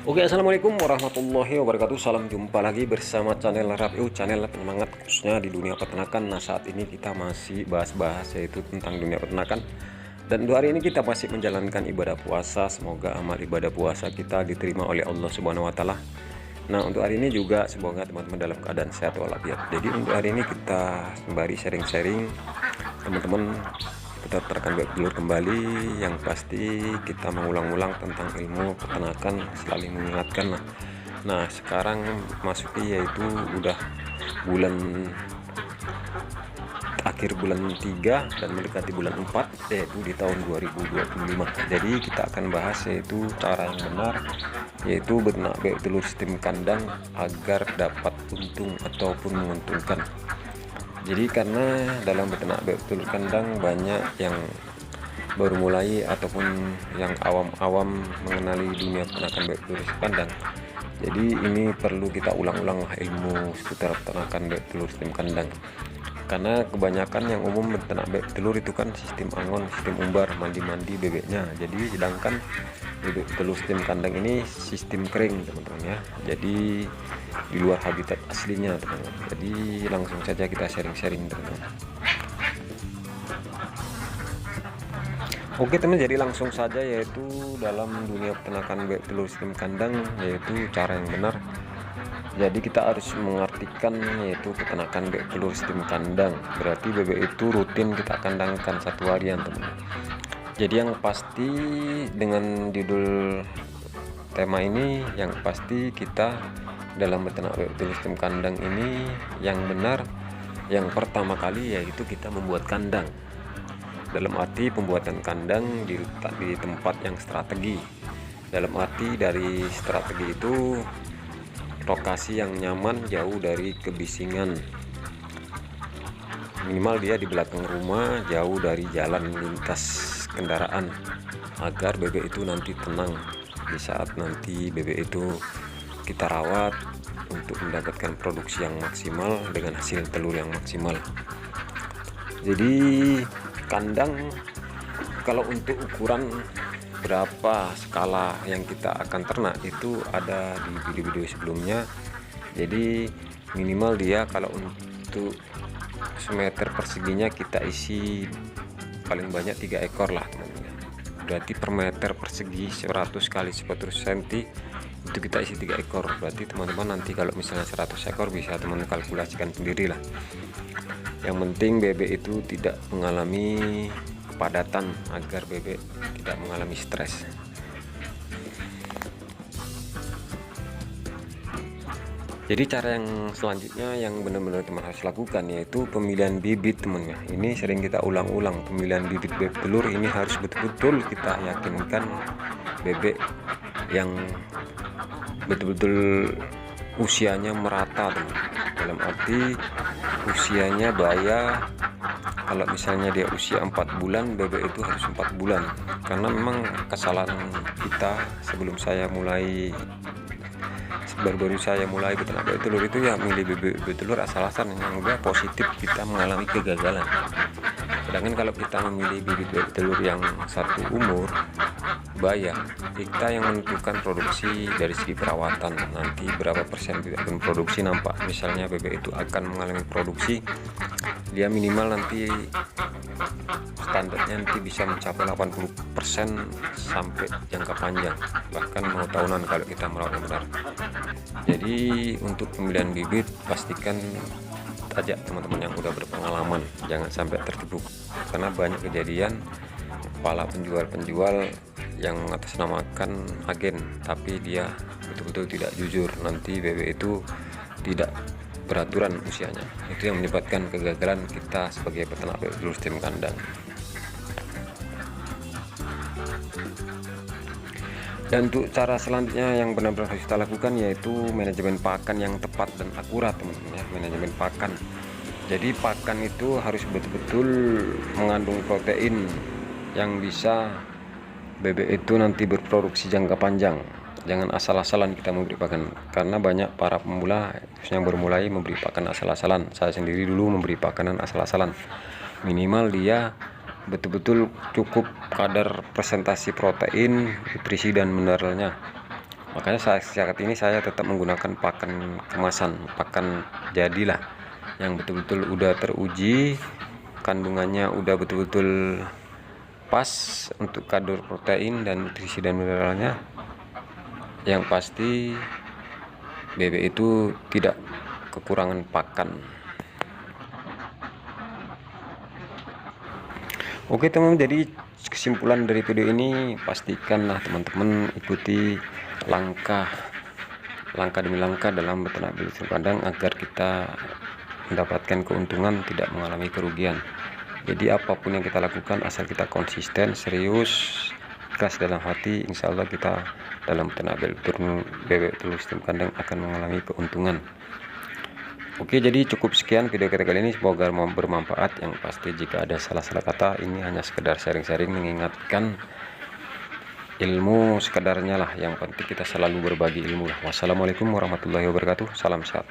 Oke, assalamualaikum warahmatullahi wabarakatuh. Salam jumpa lagi bersama channel Rapiu, channel penyemangat khususnya di dunia peternakan. Nah, saat ini kita masih bahas-bahas yaitu tentang dunia peternakan. Dan untuk hari ini kita masih menjalankan ibadah puasa. Semoga amal ibadah puasa kita diterima oleh Allah Subhanahu wa taala. Nah, untuk hari ini juga semoga teman-teman dalam keadaan sehat walafiat. Jadi untuk hari ini kita kembali sharing-sharing teman-teman peternakan bebek telur kembali, yang pasti kita mengulang-ulang tentang ilmu peternakan, selalu mengingatkan. Nah, sekarang masuki yaitu udah bulan akhir bulan 3 dan mendekati bulan 4, yaitu di tahun 2025. Jadi kita akan bahas yaitu cara yang benar yaitu beternak bebek telur sistem kandang agar dapat untung ataupun menguntungkan. Jadi karena dalam beternak bebek telur kandang banyak yang baru mulai ataupun yang awam-awam mengenali dunia peternakan bebek telur sistem kandang. Jadi ini perlu kita ulang-ulang ilmu seputar peternakan bebek telur sistem kandang. Karena kebanyakan yang umum beternak bebek telur itu kan sistem angon, sistem umbar, mandi-mandi bebeknya. Jadi sedangkan bebek telur sistem kandang ini sistem kering, teman-teman ya. Jadi di luar habitat aslinya, teman-teman. Jadi langsung saja kita sharing-sharing, teman-teman. Oke teman, jadi langsung saja yaitu dalam dunia peternakan bebek telur sistem kandang yaitu cara yang benar. Jadi kita harus mengartikan yaitu peternakan bebek telur sistem kandang. Berarti bebek itu rutin kita kandangkan satu harian, teman. Jadi yang pasti dengan judul tema ini, yang pasti kita dalam beternak bebek telur sistem kandang ini yang benar, yang pertama kali yaitu kita membuat kandang. Dalam arti pembuatan kandang diletak di tempat yang strategi. Dalam arti dari strategi itu lokasi yang nyaman, jauh dari kebisingan, minimal dia di belakang rumah, jauh dari jalan lintas kendaraan, agar bebek itu nanti tenang di saat nanti bebek itu kita rawat untuk mendapatkan produksi yang maksimal dengan hasil telur yang maksimal. Jadi kandang kalau untuk ukuran berapa skala yang kita akan ternak itu ada di video-video sebelumnya. Jadi minimal dia kalau untuk semeter perseginya kita isi paling banyak 3 ekor lah, teman-teman. Berarti per meter persegi 100 kali 100 cm itu kita isi 3 ekor. Berarti teman-teman nanti kalau misalnya 100 ekor bisa teman kalkulasikan sendiri lah. Yang penting bebek itu tidak mengalami kepadatan agar bebek tidak mengalami stres. Jadi cara yang selanjutnya yang benar-benar teman harus lakukan yaitu pemilihan bibit, teman ya. Ini sering kita ulang-ulang, pemilihan bibit bebek telur ini harus betul-betul kita yakinkan bebek yang betul-betul usianya merata, teman. Dalam arti usianya baya. Kalau misalnya dia usia 4 bulan, bebek itu harus 4 bulan. Karena memang kesalahan kita sebelum saya mulai baru-baru saya mulai beternak bebek telur itu ya milih bebek telur asal-asalan, yang udah positif kita mengalami kegagalan. Sedangkan kalau kita memilih bibit bebek telur yang satu umur baya, kita yang menentukan produksi dari segi perawatan, nanti berapa persen tidak akan produksi nampak. Misalnya bebek itu akan mengalami produksi, dia minimal nanti standarnya nanti bisa mencapai 80% sampai jangka panjang, bahkan mau tahunan kalau kita merawat yang benar. Jadi untuk pemilihan bibit pastikan ajak teman-teman yang udah berpengalaman, jangan sampai tertipu. Karena banyak kejadian kepala penjual-penjual yang mengatasnamakan agen tapi dia betul-betul tidak jujur, nanti bebek itu tidak beraturan usianya. Itu yang menyebabkan kegagalan kita sebagai peternak bebek telur sistem kandang. Dan untuk cara selanjutnya yang benar-benar harus kita lakukan yaitu manajemen pakan yang tepat dan akurat, teman-teman ya. Manajemen pakan. Jadi pakan itu harus betul-betul mengandung protein yang bisa bebek itu nanti berproduksi jangka panjang. Jangan asal-asalan kita memberi pakan, karena banyak para pemula yang bermulai memberi pakan asal-asalan. Saya sendiri dulu memberi pakanan asal-asalan. Minimal dia betul-betul cukup kadar presentasi protein, nutrisi dan mineralnya. Makanya saat ini saya tetap menggunakan pakan kemasan, pakan jadilah, yang betul-betul udah teruji, kandungannya udah betul-betul pas untuk kadar protein dan nutrisi dan mineralnya. Yang pasti bebek itu tidak kekurangan pakan. Oke teman, jadi kesimpulan dari video ini, pastikanlah teman-teman ikuti langkah demi langkah dalam beternak bebek telur kandang agar kita mendapatkan keuntungan, tidak mengalami kerugian. Jadi apapun yang kita lakukan, asal kita konsisten, serius, ikhlas dalam hati, insya Allah kita dalam beternak bebek telur kandang akan mengalami keuntungan. Oke, jadi cukup sekian video kita kali ini, semoga bermanfaat. Yang pasti jika ada salah-salah kata, ini hanya sekedar sharing-sharing, mengingatkan ilmu sekadarnya lah. Yang penting kita selalu berbagi ilmu lah. Wassalamualaikum warahmatullahi wabarakatuh. Salam sehat.